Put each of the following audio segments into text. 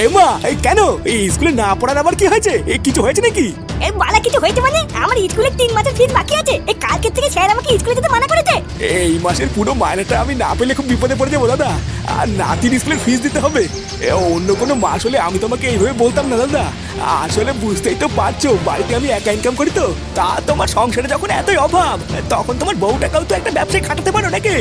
এমা কেন এই স্কুলে না পড়ার আবার কি হয়েছে? কিছু হয়েছে নাকি? এই বালা কিছু হয়েছে মানে? আমার স্কুলে 3 মাসের ফিস বাকি আছে। এই কালকে থেকে স্যার আমাকে স্কুলে যেতে মানা করেছে। এই মাসের পুরো মাইনেটা আমি না পেলে খুব বিপদে পড়ে যাবো দাদা। আর নাতির স্কুলের ফিস দিতে হবে। অন্য কোনো মাস হলে আমি তোমাকে এইভাবে বলতাম না দাদা। আসলে বুঝতেই তো পারছো বাড়িতে আমি একা ইনকাম করি তো। তা তোমার সংসারে যখন এতই অভাব তখন তোমার বউটাকেও তো একটা ব্যবসায় খাটাতে পারো নাকি?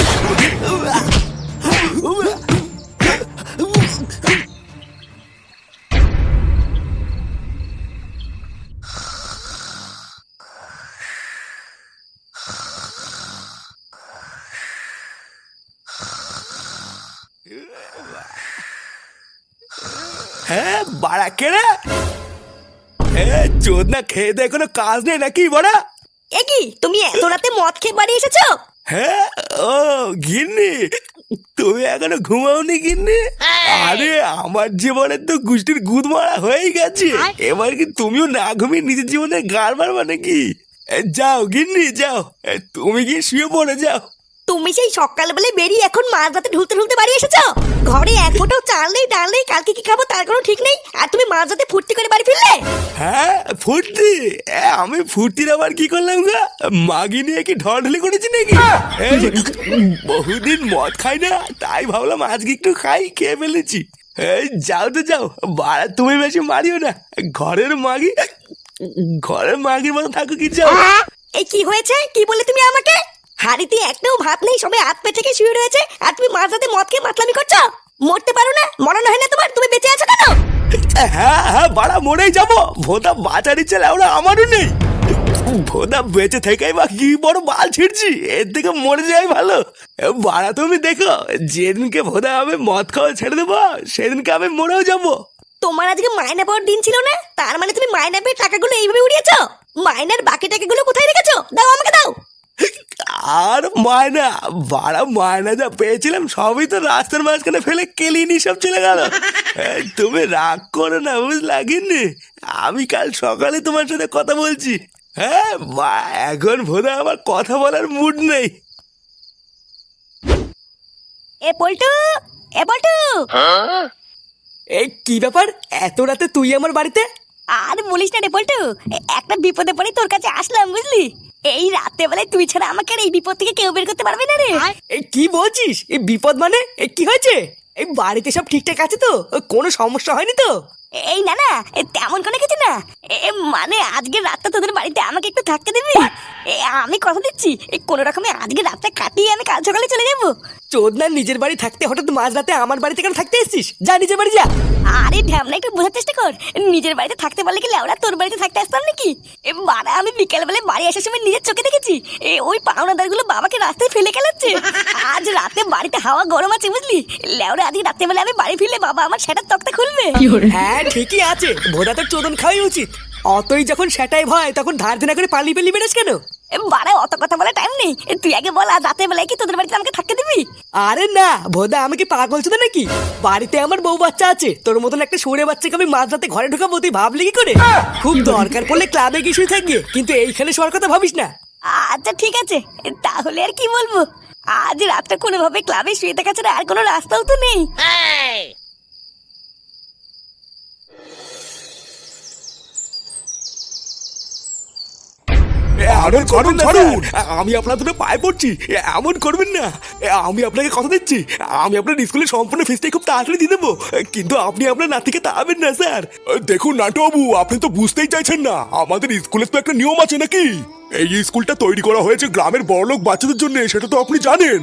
হ্যাঁ বাড়া কেনা হ্যাঁ চোদ না খেয়ে দেয় কোনো কাজ নেই নাকি বড়া? এ কি তুমি এত রাতে মদ খেয়ে বাড়ি এসেছো? হ্যাঁ ও গিন্নি তুমি এখনো ঘুমাওনি গিন্নি? আরে আমার জীবনে তো গুষ্টির গুদ মারা হয়েই গেছে, এবার কি তুমিও না ঘুমিয়ে নিজের জীবনে গাড় মারবা নাকি? যাও গিন্নি যাও, তুমি গিয়ে শুয়ে পড়ে যাও। তুমি সেই সকালবেলায় বেরিয়ে এখন মাঝরাতে ঢুলতে ঢুলতে বাড়ি এসেছো? ঘরে এক ফোঁটাও চাল নেই ডাল নেই, কালকে কি খাবো তার কোনো ঠিক নেই, আর তুমি মাঝরাতে ফুর্তি করে বাড়ি ফিরলে? হ্যাঁ ফুর্তি? আমি ফুর্তির আবার কি করলাম গা? মাগি নিয়ে কি ঢলি করেছি নাকি? বহুদিন মদ খাই না, তাই ভাবলাম আজকে একটু খাই, খেয়ে ফেলেছি। এই যাও তো যাও, বাড়া তুমি বেশি মারিও না। ঘরের মাগির মতো থাকো কি যাও। এই কি হয়েছে? কি বলে তুমি আমাকে? হাড়িতে একটাও ভাত নেই, সবাই হাত পে থেকে শুয়ে রয়েছে, আর তুমি মাঝরাতে মদ খেয়ে মাতলামি করছো? মরতে পারো না? মরানো হয় না তোমার? তুমি বেঁচে আছো কেন? হ্যাঁ হ্যাঁ বাড়া মরেই যাবো, ভোদা বাঁচারি ছেলে ওরা আমারও নেই। ভোদা বেঁচে থেকেই বা কি বড় বাল ছিড়ছি, এর থেকে মরে যাই ভালো। বাড়া তুমি দেখো, যেদিনকে ভোদা আমি মদ খাওয়া ছেড়ে দেবো সেদিনকে আমি মরেও যাবো। তোমার আজকে মাইনা পাওয়ার দিন ছিল না? তার মানে তুমি মাইনা পেয়ে টাকাগুলো এইভাবে উড়িয়েছো? মাইনার বাকি টাকাগুলো কোথায় রেখেছো? দাও আমাকে দাও। আর মায়না বাড়া মায়না যা পেয়েছিলাম সবই তো রাস্তার মাঝখানে ফেলে কেলিনি সব চলে গেল। তুমি রাগ করো না বুঝলা গিন্নি, আমি কাল সকালে তোমার সাথে কথা বলছি। হ্যাঁ এখন ভোদা আমার কথা বলার মুড নেই। এ পল্টু, এ পল্টু। এই কি ব্যাপার এত রাতে তুই আমার বাড়িতে? আর বলিস না রে পল্টু, একটা বিপদে পড়ে তোর কাছে আসলাম বুঝলি। এই রাতে বেলায় তুই ছাড়া আমাকে আর এই বিপদ থেকে কেউ বের করতে পারবে না রে। এই কি বলছিস? এই বিপদ মানে কি হয়েছে? এই বাড়িতে সব ঠিকঠাক আছে তো? কোনো সমস্যা হয়নি তো? এই না না, তেমন কোনো কিছু না। মানে আজকে রাতটা তোদের বাড়িতে আমাকে একটু থাকতে দিবি? আমি কথা দিচ্ছি, কোনো রকমে আজকে রাতটা কাটিয়ে আমি কাল সকালে চলে যাবো। চোদনার নিজের বাড়ি থাকতে হঠাৎ মাঝরাতে আমার বাড়িতে কেন থাকতে এসেছিস? যা নিজের বাড়ি যা। আরে ঢ্যামনা একটু বোঝার চেষ্টা কর, নিজের বাড়িতে থাকতে পারলে কি লেওড়া তোর বাড়িতে থাকতে আসতাম নাকি? বাড়া আমি বিকেল বেলায় বাড়ি আসার সময় নিজের চোখে দেখেছি ওই পাওনাদার গুলো বাবাকে রাস্তায় ফেলে খেলাচ্ছে। আজ রাতে বাড়িতে হাওয়া গরম আছে বুঝলি, লেওড়া আজকে রাতে বেলা আমি বাড়ি ফিরলে বাবা আমার সেটার তক্তা খুলবে। হ্যাঁ ঠিকই আছে, ভোদা তোর চোদন খাওয়াই উচিত। অতই যখন সেটাই ভয় তখন ধার ধার করে পালিয়ে পালিয়ে বেরোস কেন? বাড়া অত কথা বলার টাইম নেই, তুই আগে বল আজ রাতে বেলায় কি তোদের বাড়িতে আমাকে থাকতে দিবি? আরে না ভোদা, আমি কি পাগল ছিল নাকি? বাড়িতে আমার বউ বাচ্চা আছে, তোর মতন একটা শুয়ে বাচ্চাকে আমি মাঝরাতে ঘরে ঢোকাবো তুই ভাবলি কি করে? খুব দরকার পড়লে ক্লাবে গিয়ে শুয়ে থাকবে, কিন্তু এইখানে শোয়ার কথা ভাবিস না। আচ্ছা ঠিক আছে, তাহলে আর কি বলবো, আজ রাতটা কোনোভাবে ক্লাবে শুয়ে থাকা ছাড়া আর কোনো রাস্তাও তো নেই। আমি আপনার দুটো পায়ে পড়ছি, এমন করবেন না। আমি আপনাকে কথা দিচ্ছি, আমি আপনার স্কুলের সম্পূর্ণ ফিসটাই খুব তাড়াতাড়ি দিয়ে দেবো, কিন্তু আপনি আপনার নাতিকে তাড়াবেন না স্যার। দেখুন নাটুবাবু, আপনি তো বুঝতেই চাইছেন না, আমাদের স্কুলের তো একটা নিয়ম আছে নাকি। এই স্কুলটা তৈরি করা হয়েছে গ্রামের বড়লোক বাচ্চাদের জন্য, সেটা তো আপনি জানেন।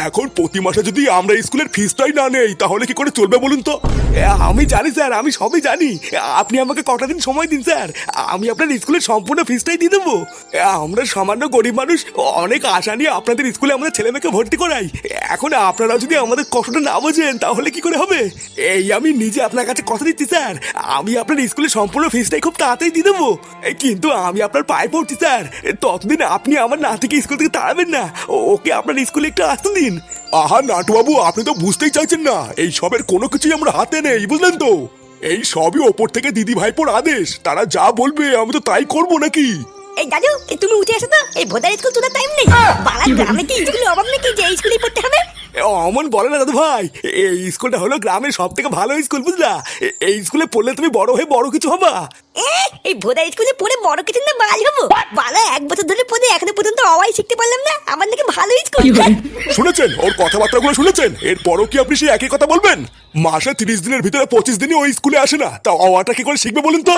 এখন প্রতি মাসে যদি আমরা স্কুলের ফিসটাই না নেই তাহলে কি করে চলবে বলুন তো? আমি জানি স্যার, আমি সবই জানি, আপনি আমাকে কটা দিন সময় দিন স্যার, আমি আপনার স্কুলের সম্পূর্ণ ফিসটাই দিয়ে দেবো। আমরা সামান্য গরিব মানুষ, অনেক আশা নিয়ে আপনাদের স্কুলে আমাদের ছেলে মেয়েকে ভর্তি করাই। এখন আপনারা যদি আমাদের কষ্টটা না বোঝেন তাহলে কি করে হবে? এই আমি নিজে আপনার কাছে কথা দিচ্ছি স্যার, আমি আপনার স্কুলের সম্পূর্ণ ফিসটাই খুব তাড়াতাড়ি দিয়ে দেবো, কিন্তু আমি আপনার পায়ে পড়ছি স্যার, ততদিন আপনি আমার নাতিকে স্কুল থেকে তাড়াবেন না, ওকে আপনার স্কুলে একটু আসতে দিন। আহা নাটুবাবু, আপনি তো বুঝতেই চাইছেন না, এই সবের কোনো কিছুই আমরা হাতে নেই বুঝলেন তো। এই সবই ওপর থেকে দিদি ভাইপোর আদেশ, তারা যা বলবে আমি তো তাই করবো নাকি। এই দাদু, তুমি উঠে আসো তো, এই ভোদার স্কুল তোদের টাইম নেই। বাড়া গ্রামে কি স্কুলের অভাব নাকি যে এই স্কুলেই পড়তে হবে? অমন বলে না দাদু ভাই, এই স্কুলটা হলো গ্রামের সব থেকে ভালো স্কুল, বুঝলা? এই স্কুলে পড়লে তুমি বড় হয়ে বড় কিছু হবা। এই ভোদা স্কুলে পড়ে বড় কিছু না বাল হবো? বালা 1 বছর ধরে পড়ে এখনো পর্যন্ত অওয়াই শিখতে পারলাম না, আমার নাকি ভালো স্কুল। শুনেছেন ওর কথাবার্তাগুলো? শুনেছেন? এরপরও কি আপনি সেই একই কথা বলবেন? মাসে 30 দিনের ভিতরে 25 দিনই ওই স্কুলে আসে না, তা অওয়াটা কি করে শিখবে বলুন তো?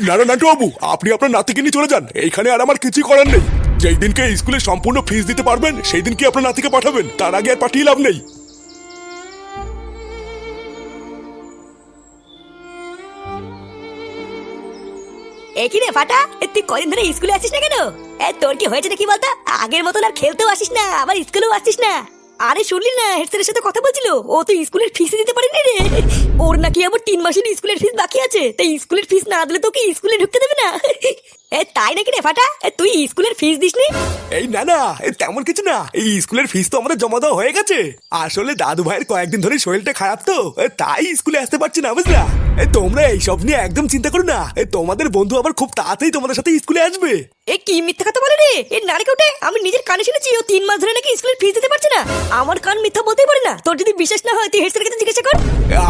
না না নান্টু বাবু, আপনি আপনার নাতিকে নিয়ে চলে যান, এইখানে আর আমার কিছুই করার নেই। যেই দিনকে স্কুলে সম্পূর্ণ ফিস দিতে পারবেন সেই দিন কি আপনার নাতিকে পাঠাবেন, তার আগে আর পাঠিয়ে লাভ নেই। একই রে ফাটা, তুই কদিন ধরে স্কুলে আসিস না কেন? তোর কি হয়েছে নাকি বলতো? আগের মতন আর খেলতেও আসিস না, আবার স্কুলেও আসিস না। আরে শুনলি না, হেড স্যারের সাথে কথা বলছিল, ও তো স্কুলের ফিস দিতে পারেনি রে। ওর নাকি আবার 3 মাসের স্কুলের ফিস বাকি আছে, তাই স্কুলের ফিস না দিলে তোকে স্কুলে ঢুকতে দেবে না। তাই নাকি রে ফাটা? তুই স্কুলের ফিস দিসনি? এই না না, তেমন কিছু না, এই স্কুলের ফিস তো আমাদের জমা দেওয়া হয়ে গেছে। আসলে দাদু ভাইয়ের কয়েকদিন ধরে শরীরটা খারাপ তো, তাই স্কুলে আসতে পারছি না, বুঝলা? তোমরা এইসব নিয়ে একদম চিন্তা করো না, তোমাদের বন্ধু আবার খুব তাড়াতাড়ি তোমাদের সাথে স্কুলে আসবে। কি মিথ্যা কথা বলে রে? নারকেলটা আমি নিজের কানে শুনেছি ও 3 মাস ধরে নাকি স্কুলের ফিস দিতে পারছে না। আমার কান মিথ্যা বলতেই পারে না। তোর যদি বিশ্বাস না হয় তুই হেড স্যারের কাছে জিজ্ঞাসা কর।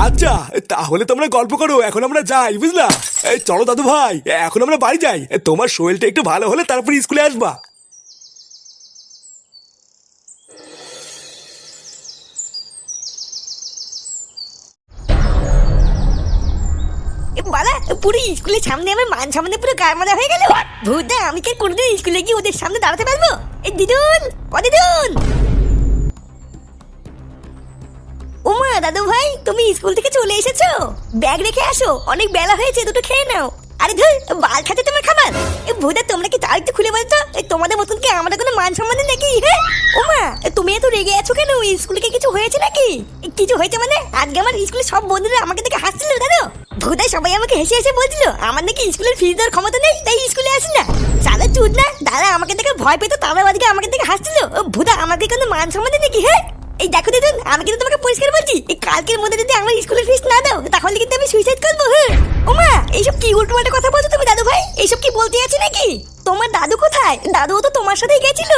আচ্ছা তাহলে তোমরা গল্প করো, এখন আমরা যাই, বুঝলা? চলো দাদু ভাই, এখন আমরা বাড়ি যাই, তোমার শরীরটা একটু ভালো হলে তারপর স্কুলে আসবা। বালা পুরো স্কুলের সামনে আমার মান সামনে পুরো গায়ে মারা হয়ে গেল। ভূতদা আমি কি কোনোদিন স্কুলে গিয়ে ওদের সামনে দাঁড়াতে পারবো? এই দিদুন, ও দিদুন। ওমা দাদু ভাই, তুমি স্কুল থেকে চলে এসেছো? ব্যাগ রেখে আসো, অনেক বেলা হয়েছে, দুটো খেয়ে নাও। আরে ধুর, বাল খাতে তোমার খাবার। ভূতদা তোমরা কি তার একটু খুলে বলতো, তোমাদের মতন কি আমাদের কোনো মান সম্মান নাকি? হ্যাঁ ওমা, তুমি এত রেগে আছো কেন? স্কুলে কি কিছু হয়েছে নাকি? কিছু হয়েছে মানে? আজকে আমার স্কুলের সব বন্ধুরা আমাকে দেখে হাসছিল দাদু। ভূতাই সবাই আমাকে হেসে হেসে বলছিল আমার নাকি স্কুলের ফিস দেওয়ার ক্ষমতা নেই, তাই স্কুলে আসি না। সাদা চুদ না, দাদা আমাকে দেখে ভয় পেতো, তারা আজকে আমাকে দেখে হাসছিল। ভূতা আমাকে কোনো মান সম্মান নাকি? হ্যাঁ এই দেখো দিদুন, আমি কিন্তু তোমাকে পরিষ্কার বলছি, এই কালকের মধ্যে যদি আমার স্কুলের ফিস না দাও তাহলে কিন্তু আমি সুইসাইড করবো। হ্যাঁ ওমা, এইসব কি উল্টোপাল্টা কথা বলছো তুমি দাদু ভাই? এইসব কি বলতে আছি নাকি? তোমার দাদু কোথায়? দাদু তো তোমার সাথেই গেছিল।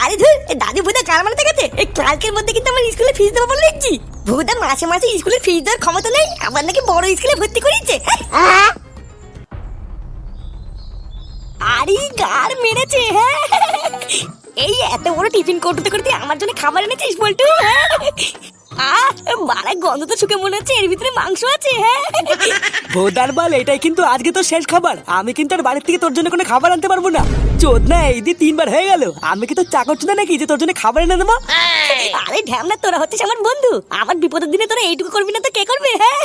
আরে ধুর, দাদু ভূতা কার মানাতে গেছে? এই কালকের মধ্যে কিন্তু আমার স্কুলে ফিস দেবো বলে দেখছি। ভূতা মাসে মাসে স্কুলের ফিস দেওয়ার ক্ষমতা নেই, আমার নাকি বড় স্কুলে ভর্তি করিয়েছে। আরে গার মেরেছে। হ্যাঁ এই এত বড় টিফিন করতে করতে আমার জন্য খাবার এনেছিস বলটু? বাড়া গন্ধ তো শুকে মনে হচ্ছে এর ভিতরে মাংস আছে। হ্যাঁ ভোদার বাল, এটাই কিন্তু আজকে তো শেষ খাবার। আমি কিন্তু আর বাড়ির থেকে তোর জন্য কোনো খাবার আনতে পারবো না। চোদনা, এই দিয়ে 3 বার হয়ে গেল। আমি কি তোর চাকর চোদা নাকি যে তোর জন্য খাবার এনে দেবো? আরে ঢ্যামনা, তোরা হচ্ছিস আমার বন্ধু, আমার বিপদের দিনে তোরা এইটুকু করবি না তো কে করবে? হ্যাঁ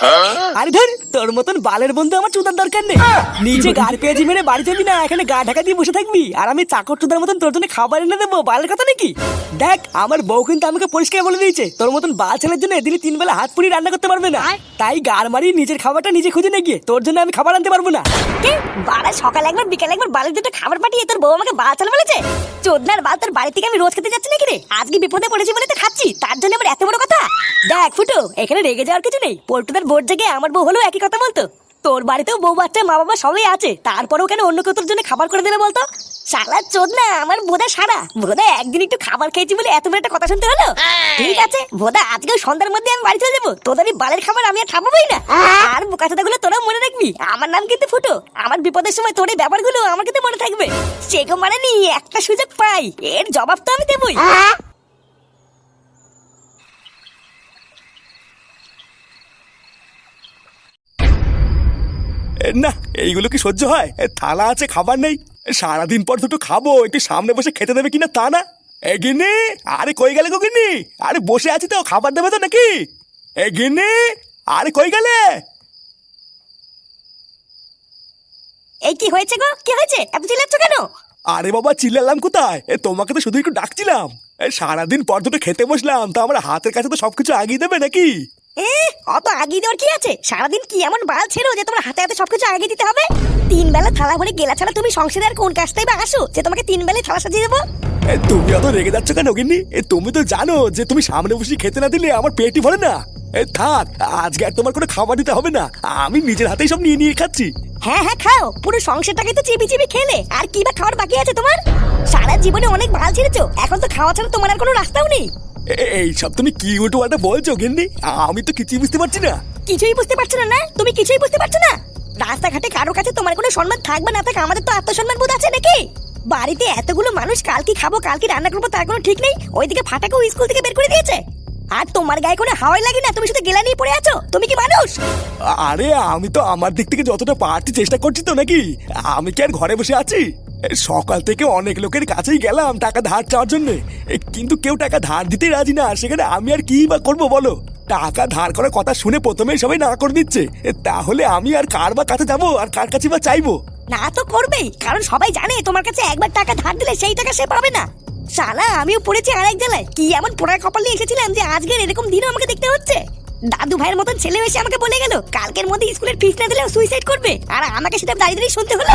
আরে ধর, তোর মতন বালের বন্ধু আমার চোদার দরকার নেই। নিজে গাড় পেঁয়াজি মেরে বাড়ি যাবি না, এখানে গা ঢাকা দিয়ে বসে থাকবি আর আমি চাকর চোদার মতন তোর জন্য খাবার এনে দেবো? বালের কথা নাকি? দেখ, আমার বউ কিন্তু আমাকে পরিষ্কার বলে দিয়েছে তোর মতন বাল ছেলের জন্য দিনে 3 বেলা হাত পুড়িয়ে রান্না করতে পারবে না। তাই গাড় মারি নিজের খাবারটা নিজে খুঁজে নিয়ে গিয়ে তোর জন্য আমি খাবার আনতে পারবো না। কে বাড়া সকালে একবার বিকালে একবার বালের দুটো খাবার পাঠিয়ে তোর বউ আমাকে বাল চাল বলেছে? চোদনার বাল, তোর বাড়ি থেকে আমি রোজ খেতে যাচ্ছি নাকি রে? আজকে বিপদে পড়েছি বলে তো খাচ্ছি, তার জন্য আমার এত বড় কথা? দেখ ফুটো, এখানে রেগে যাওয়ার কিছু নেই। পল্টুদার বোর্ড জেগে আমার বউ হলেও একই কথা বলতো। তোর বাড়িতেও বউ বাচ্চা মা বাবা সবাই আছে, তারপরেও কেন অন্য কেউ তোর জন্য খাবার করে দেবে বলতো? শালা চোদনা, আমার বোধা সারা বোধা একদিন একটু খাবার খেয়েছি বলে এত বড় একটা কথা শুনতে হলো? ঠিক আছে বোধা, আজকেও সন্ধ্যার মধ্যে আমি বাড়ি চলে যাবো। তোদের এই বালের খাবার আমি আর খাবোই না। আর বোকাচোদাগুলো তোরা মনে রাখবি, আমার নাম কিন্তু ফুটো। আমার বিপদের সময় তোর এই ব্যাপারগুলো আমার কিন্তু মনে থাকবে। সেগো মানে নি একটা সুযোগ পাই, এর জবাব তো আমি দেবই। না এইগুলো কি সহ্য হয়? থালা আছে, খাবার নেই, সারাদিন পর দুটো খাবো, একটু সামনে বসে খেতে দেবে কিনা তা না। এগিনে, আরে কই গেলে গিনি? আরে বসে আছি তো, খাবার দেবে তো নাকি? এগিনে, আরে কই গেলে? এই কি হয়েছে গো? কি হয়েছে? এত চিল্লাচ্ছ কেন? আরে বাবা চিল্লালাম কোথায়, তোমাকে তো শুধু একটু ডাকছিলাম। সারাদিন পর দুটো খেতে বসলাম, তো আমার হাতের কাছে তো সবকিছু আগিয়ে দেবে নাকি? অত আগিয়ে দেওয়ার কি আছে? সারাদিন কি এমন বাল ছিল যে তোমার হাতে হাতে সবকিছু আগিয়ে দিতে হবে? 3 বেলা থালা ভরে গেলা ছাড়া তুমি সংসারে আর কোন কাজটাই বা আসো যে তোমাকে 3 বেলায় থালা সাজিয়ে দেবো? তুমি অত রেগে যাচ্ছ কেন গিন্নি? তুমি তো জানো যে তুমি সামনে বসে খেতে না দিলে আমার পেটই ভরে না। থাক, আজকে আর তোমার কোনো খাবার দিতে হবে না, আমি নিজের হাতেই সব নিয়ে নিয়ে খাচ্ছি। হ্যাঁ হ্যাঁ খাও, পুরো সংসারটাকে তো চিবি চিবি খেলে। আর কি বা খাওয়ার বাকি আছে তোমার? সারা জীবনে অনেক বাল ছেড়েছো, এখন তো খাওয়া ছাড়া তোমার আর কোনো রাস্তাও নেই। এইসব তুমি কি উল্টো পাল্টা বলছো গিন্নি? আমি তো কিছুই বুঝতে পারছি না। কিছুই বুঝতে পারছো না? না তুমি কিছুই বুঝতে পারছো না? রাস্তাঘাটে কারোর কাছে তোমার কোনো সম্মান থাকবে না থাক, আমাদের তো আত্মসম্মান বোধ আছে নাকি? বাড়িতে এতগুলো মানুষ, কাল কি খাবো কাল কি রান্না করবো তার কোনো ঠিক নেই। ওইদিকে ফাটাকেও স্কুল থেকে বের করে দিয়েছে। আর তোমার গায়ে কোনো হাওয়াই লাগে না, তুমি শুধু গেলা নিয়ে পড়ে আছো। তুমি কি মানুষ? আরে আমি তো আমার দিক থেকে যতটা পারছি চেষ্টা করছি তো নাকি? আমি কি আর ঘরে বসে আছি? সকাল থেকে অনেক লোকের কাছেই গেলাম টাকা ধার চাওয়ার জন্য, কিন্তু কেউ টাকা ধার দিতে রাজি না। সেখানে আমি আর কি বা করবো বলো? টাকা ধার করার কথা শুনে প্রথমেই সবাই না করে দিচ্ছে, তাহলে আমি আর কার বা কাছে যাবো আর কার কাছে বা চাইবো? না তো করবেই, কারণ সবাই জানে তোমার কাছে একবার টাকা ধার দিলে সেই টাকা সে পাবে না। শালা আমিও পড়েছি আরেক জেলায়, কি এমন পোড়ার কপাল নিয়ে এসেছিলাম যে আজকের এরকম দিনও আমাকে দেখতে হচ্ছে। দাদু ভাইয়ের মতন ছেলে এসে আমাকে বলে গেল কালকের মধ্যে স্কুলের ফিস না দিলেও সুইসাইড করবে, আর আমাকে সেটা দাঁড়িয়ে দাঁড়িয়ে শুনতে হলো।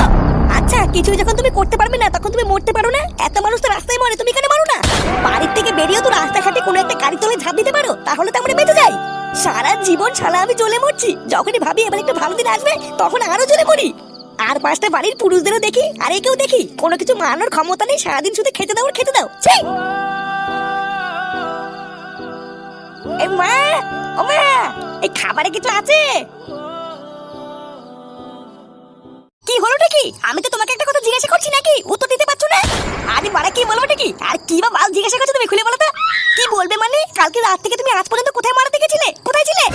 আচ্ছা কিছুই যখন তুমি করতে পারবে না তখন তুমি মরতে পারো না? এত মানুষ তো রাস্তায় মরে, তুমি কেন মারো না? বাড়ির থেকে বেরিয়েও তো রাস্তাঘাটে কোনো একটা গাড়ি তলে ঝাঁপ দিতে পারো, তাহলে তো আমরা বেঁচে যাই। সারা জীবন শালা আমি জ্বলে মরছি, যখনই ভাবি এবার একটু ভালো দিন আসবে তখন আরো জ্বলে মরি। আর পাঁচটা বাড়ির পুরুষদেরও দেখি আর একেও দেখি কোনো কিছু মানানোর ক্ষমতা নেই, সারাদিন শুধু খেতে দাও আর খেতে দাও। ছি! এ মা, ও মা, এই খাবারে কিছু আছে? কি হলোটা কি? আমি তো তোমাকে একটা কথা জিজ্ঞাসা করছি নাকি, উত্তর দিতে পারছো না? আরে বাড়া কি বলবোটা কি? আর কি বা বাল জিজ্ঞাসা করছো তুমি, খুলে বলো তো। কি বলবে মানে? কালকে রাত থেকে তুমি আজ পর্যন্ত কোথায় মারা দেখেছিলে? কোথায় ছিলে?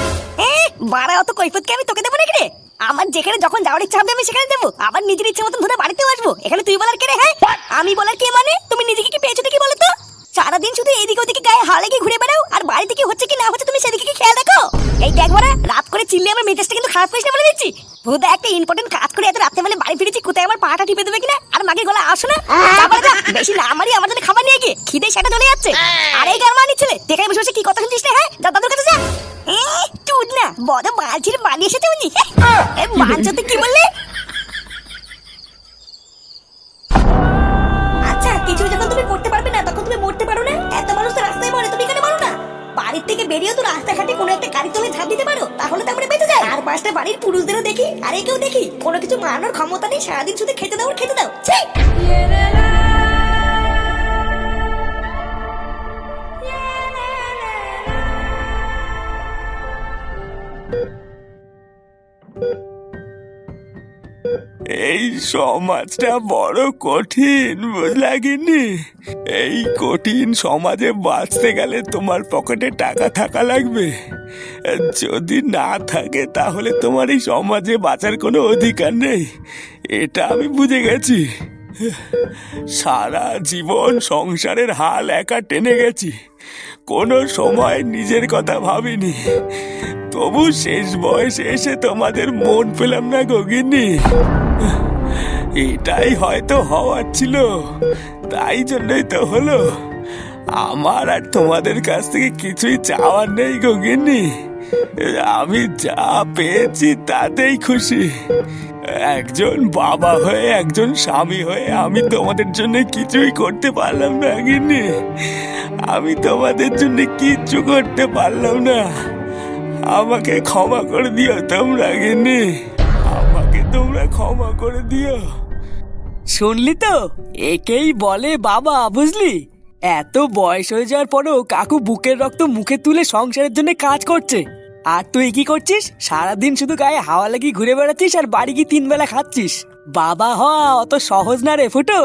বাড়া অত কৈফিয়তকে আমি তোকে দেবো নাকি রে? আমার যেখানে যখন যাওয়ার ইচ্ছা হবে আমি সেখানে দেবো, আবার নিজের ইচ্ছে মতন ধরে বাড়িতেও আসবো। এখানে তুই বলার কে রে? হ্যাঁ আমি বলার কে মানে? তুমি নিজেকে কি পেয়েছো নাকি বলো তো? সারাদিন শুধু এইদিকে ওদিকে গায়ে হাওয়া লেগে ঘুরে বেড়াও, আর বাড়িতে কি হচ্ছে কি না হচ্ছে তুমি সেদিকে কি খেয়াল রাখো? এই দেখ বড়া, রাত করে চিল্লে আমার মেজাজটা কিন্তু খারাপ করিস না বলে দিচ্ছি। ভুদা একটা ইম্পর্টেন্ট কাজ করে এত রাতে বেলা বাড়ি ফিরেছি, কোথায় আমার পাটা টিপে দেবে কিনা আর মাকে গলা আসো না। বেশি না আমারই, আমার জন্য খাবার নিয়ে গিয়ে খিদে সেটা চলে যাচ্ছে। আর এই গারমানি ছেলে দেখাই বসে বসে কি কথা শুনছিস না? হ্যাঁ যা দাদুর কাছে যা। চুদ না বড় বালছির বাড়ি এসেছে উনি। বাঞ্চাতে কি বললে? আচ্ছা কিছু যখন তুমি করতে পারবে না তখন তুমি মরতে পারো না? এত মানুষ তো রাস্তায় মরে, তুমি কেন মারো না? বাড়ির থেকে বেরিয়েও তো রাস্তাঘাটে কোনো একটা গাড়ি তলে ঝাঁপ দিতে পারো, তাহলে তো আমরা বেঁচে যাই। আর পাঁচটা বাড়ির পুরুষদেরও দেখি আর একেও দেখি কোনো কিছু মানানোর ক্ষমতা নেই, সারাদিন শুধু খেতে দাও আর খেতে দাও। ছি! এই সমাজটা বড় কঠিন, বুঝলা গিন্নি? এই কঠিন সমাজে বাঁচতে গেলে তোমার পকেটে টাকা থাকা লাগবে। যদি না থাকে তাহলে তোমার এই সমাজে বাঁচার কোনো অধিকার নেই, এটা আমি বুঝে গেছি। সারা জীবন সংসারের হাল একা টেনে গেছি, কোনো সময় নিজের কথা ভাবিনি। তবু শেষ বয়সে এসে তোমাদের মন পেলাম না গগিনি। এটাই হয়তো হওয়ার ছিল, তাই জন্যই তো হলো। আমার আর তোমাদের কাছ থেকে কিছুই চাওয়ার নেই গগিনি, আমি যা পেয়েছি তাতেই খুশি। একজন বাবা হয়ে একজন স্বামী হয়ে আমি তোমাদের জন্য কিছুই করতে পারলাম না গিন্নি, আমি তোমাদের জন্য কিচ্ছু করতে পারলাম না। আমাকে ক্ষমা করে দিও তোমরা গিন্নি, আমাকে তোমরা ক্ষমা করে দিও। শুনলি তো, একেই বলে বাবা, বুঝলি? এত বয়স হয়ে যাওয়ার পরেও কাকু বুকের রক্ত মুখে তুলে সংসারের জন্য কাজ করছে, আর তুই কি করছিস? সারাদিন শুধু গায়ে হাওয়া লাগিয়ে ঘুরে বেড়াচ্ছিস আর বাড়ি গিয়ে 3 বেলা খাচ্ছিস। বাবা হওয়া অত সহজ না রে ফুটো।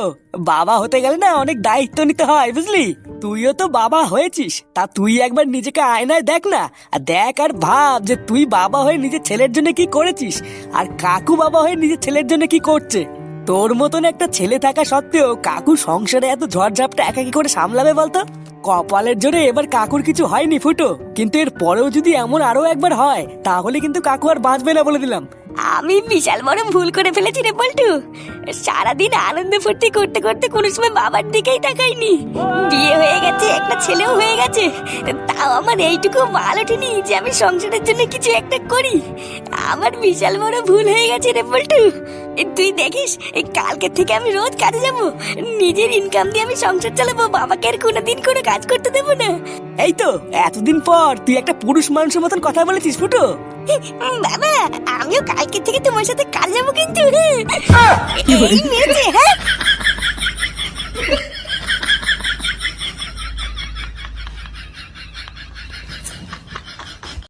বাবা হতে গেলে না অনেক দায়িত্ব নিতে হয়, বুঝলি? তুইও তো বাবা হয়েছিস, তা তুই একবার নিজেকে আয়নায় দেখ না, আর দেখ আর ভাব যে তুই বাবা হয়ে নিজের ছেলের জন্য কি করেছিস, আর কাকু বাবা হয়ে নিজের ছেলের জন্য কি করছে। তোর মতন একটা ছেলে থাকা সত্ত্বেও কাকু সংসারে এত ঝড়ঝাপটা একা কি করে সামলাবে বলতো? কপালের জোরে এবার কাকুর কিছু হয়নি ফুটো, কিন্তু এর পরেও যদি এমন আরো একবার হয় তাহলে কিন্তু কাকু আর বাঁচবে না বলে দিলাম। আমি বিশাল বড় ভুল করে ফেলেছি রে পল্টু। সারাদিন আনন্দ ফুর্তি করতে করতে কোনো সময় বাবার দিকেই তাকাইনি। বিয়ে হয়ে গেছে, একটা ছেলেও হয়ে গেছে, তাও আমার এইটুকু মাল ওঠেনি যে আমি সংসারের জন্য কিছু একটা করি। আমার বিশাল বড় ভুল হয়ে গেছে রে পল্টু। তুই দেখিস এই কালকে থেকে আমি রোজ কাজে যাব, নিজের ইনকাম দিয়ে আমি সংসার চালাবো, বাবাকে আর কোনোদিন কোনো কাজ করতে দেবো না। এই তো এতদিন পর তুই একটা পুরুষ মানুষের মতন কথা বলেছিস ফুটো। বাবা আমিও কালকে থেকে তোমার সাথে কাজ যাবো কিন্তু। এই মেরেছে, হ্যাঁ।